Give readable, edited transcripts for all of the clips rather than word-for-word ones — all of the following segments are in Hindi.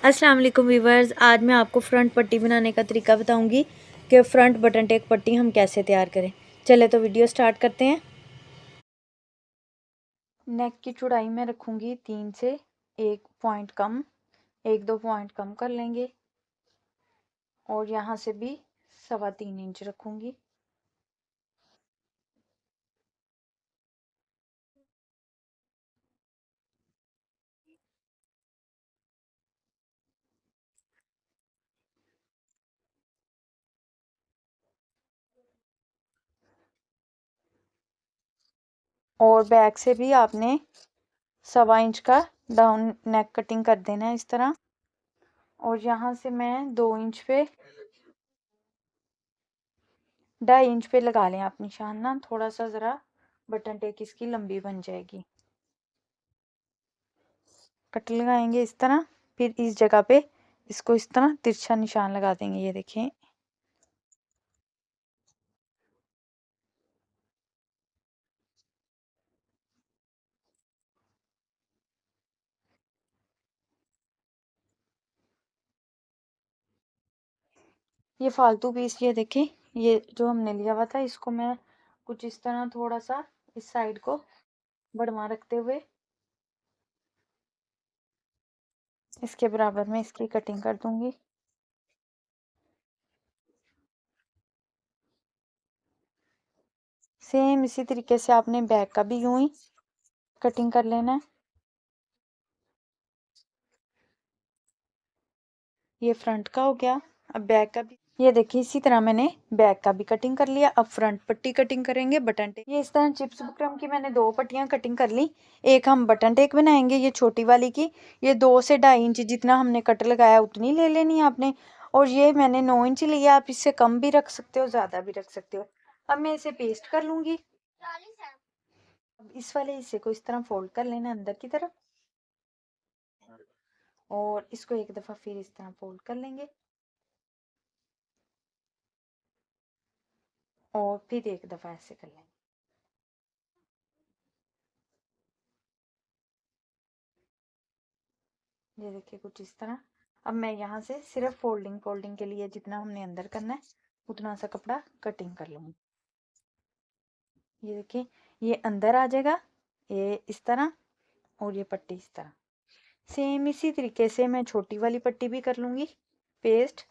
अस्सलाम वालेकुम व्यूवर्स, आज मैं आपको फ्रंट पट्टी बनाने का तरीका बताऊंगी कि फ्रंट बटन टेक पट्टी हम कैसे तैयार करें। चले तो वीडियो स्टार्ट करते हैं। नेक की चौड़ाई में रखूंगी 3 से 1 पॉइंट कम, 1-2 पॉइंट कम कर लेंगे और यहाँ से भी 3.25 इंच रखूंगी। और बैक से भी आपने 1.25 इंच का डाउन नेक कटिंग कर देना है इस तरह। और यहाँ से मैं 2 इंच पे 2.5 इंच पे लगा लें आप निशान ना, थोड़ा सा ज़रा बटन टेक इसकी लंबी बन जाएगी। कट लगाएंगे इस तरह, फिर इस जगह पे इसको इस तरह तिरछा निशान लगा देंगे। ये देखें, ये फालतू पीस, ये देखें, ये जो हमने लिया हुआ था इसको मैं कुछ इस तरह थोड़ा सा इस साइड को बढ़वा रखते हुए इसके बराबर में इसकी कटिंग कर दूंगी। सेम इसी तरीके से आपने बैक का भी यूं ही कटिंग कर लेना है। ये फ्रंट का हो गया, अब बैक का भी। ये देखिए, इसी तरह मैंने बैक का भी कटिंग कर लिया। अब फ्रंट पट्टी कटिंग करेंगे बटन टेक। ये इस तरह चिप्स बुकरम की मैंने 2 पट्टियां कटिंग कर ली। एक हम बटन टेक बनाएंगे, ये छोटी वाली की। ये 2 से 2.5 इंच जितना हमने कट लगाया उतनी ले लेनी है आपने। और ये मैंने 9 इंच लिया, आप इससे कम भी रख सकते हो, ज्यादा भी रख सकते हो। अब मैं इसे पेस्ट कर लूंगी। अब इस वाले हिस्से को इस तरह फोल्ड कर लेना अंदर की तरफ और इसको एक दफा फिर इस तरह फोल्ड कर लेंगे और फिर एक दफा ऐसे कर लेंगे। ये देखिए कुछ इस तरह। अब मैं यहाँ से सिर्फ फोल्डिंग फोल्डिंग के लिए जितना हमने अंदर करना है उतना सा कपड़ा कटिंग कर लूंगी। ये देखिए, ये अंदर आ जाएगा, ये इस तरह और ये पट्टी इस तरह। सेम इसी तरीके से मैं छोटी वाली पट्टी भी कर लूंगी पेस्ट।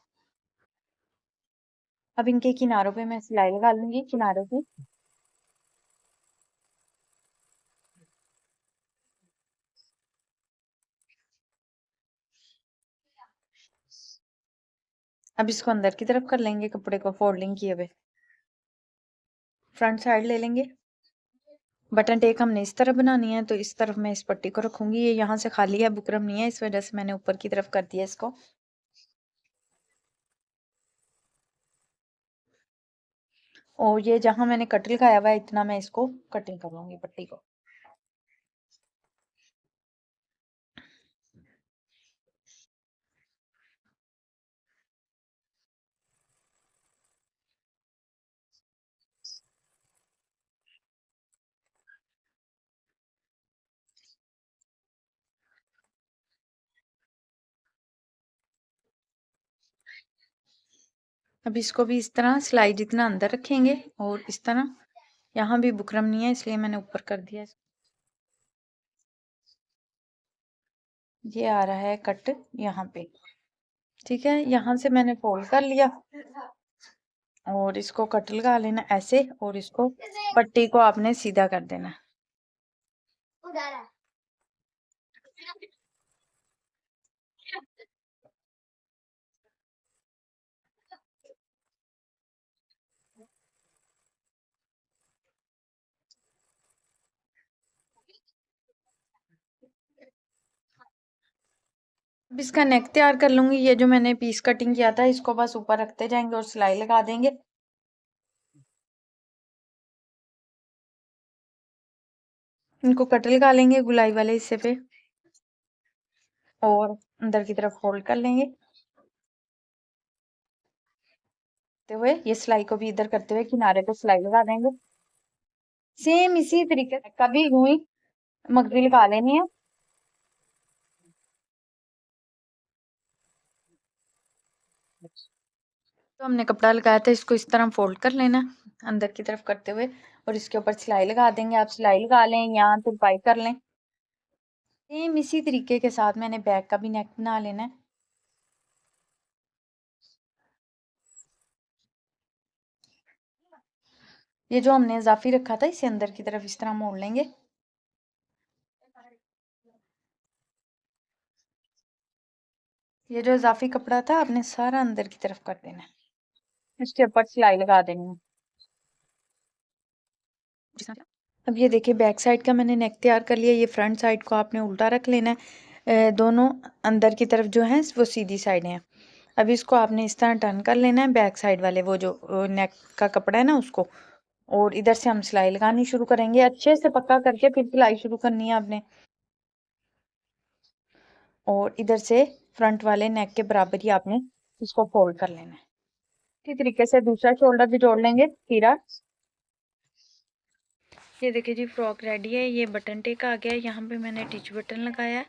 अब इनके किनारों पे मैं सिलाई लगा लूंगी, किनारों पे। अब इसको अंदर की तरफ कर लेंगे कपड़े को फोल्डिंग किए हुए। फ्रंट साइड ले लेंगे। बटन टेक हमने इस तरफ बनानी है तो इस तरफ मैं इस पट्टी को रखूंगी। ये यहाँ से खाली है, बुकरम नहीं है, इस वजह से मैंने ऊपर की तरफ कर दिया इसको। और ये जहां मैंने कट लगाया हुआ है इतना मैं इसको कटिंग कर लूंगी पट्टी को। अब इसको भी इस तरह सिलाई जितना अंदर रखेंगे और इस तरह। यहाँ भी बुकरम नहीं है इसलिए मैंने ऊपर कर दिया। ये आ रहा है कट यहाँ पे। ठीक है, यहाँ से मैंने फोल्ड कर लिया और इसको कट लगा लेना ऐसे और इसको पट्टी को आपने सीधा कर देना। अब इसका नेक तैयार कर लूंगी। ये जो मैंने पीस कटिंग किया था इसको बस ऊपर रखते जाएंगे और सिलाई लगा देंगे। इनको कट लगा लेंगे गुलाई वाले हिस्से पे और अंदर की तरफ फोल्ड कर लेंगे करते हुए। ये सिलाई को भी इधर करते हुए किनारे पे सिलाई लगा देंगे। सेम इसी तरीके से कभी यूं ही मगजी लगा लेनी है। तो हमने कपड़ा लगाया था, इसको इस तरह फोल्ड कर लेना अंदर की तरफ करते हुए, और इसके ऊपर सिलाई लगा देंगे। आप सिलाई लगा लें या तुरपाई कर लें। सेम इसी तरीके के साथ मैंने बैक का भी नेक बना लेना है। ये जो हमने इजाफी रखा था इसे अंदर की तरफ इस तरह मोड़ लेंगे। ये जो इजाफी कपड़ा था आपने सारा अंदर की तरफ कर देना है, इसके ऊपर सिलाई लगा देनी है। अब ये देखिए बैक साइड का मैंने नेक तैयार कर लिया। ये फ्रंट साइड को आपने उल्टा रख लेना है। दोनों अंदर की तरफ जो है वो सीधी साइड है। अब इसको आपने इस तरह टर्न कर लेना है, बैक साइड वाले वो जो नेक का कपड़ा है ना उसको, और इधर से हम सिलाई लगानी शुरू करेंगे। अच्छे से पक्का करके फिर सिलाई शुरू करनी है आपने, और इधर से फ्रंट वाले नेक के बराबर ही आपने इसको फोल्ड कर लेना है। इसी तरीके से दूसरा शोल्डर भी जोड़ लेंगे तीरा। ये देखिए जी फ्रॉक रेडी है। ये बटन टेक आ गया है, यहाँ पे मैंने टिच बटन लगाया है।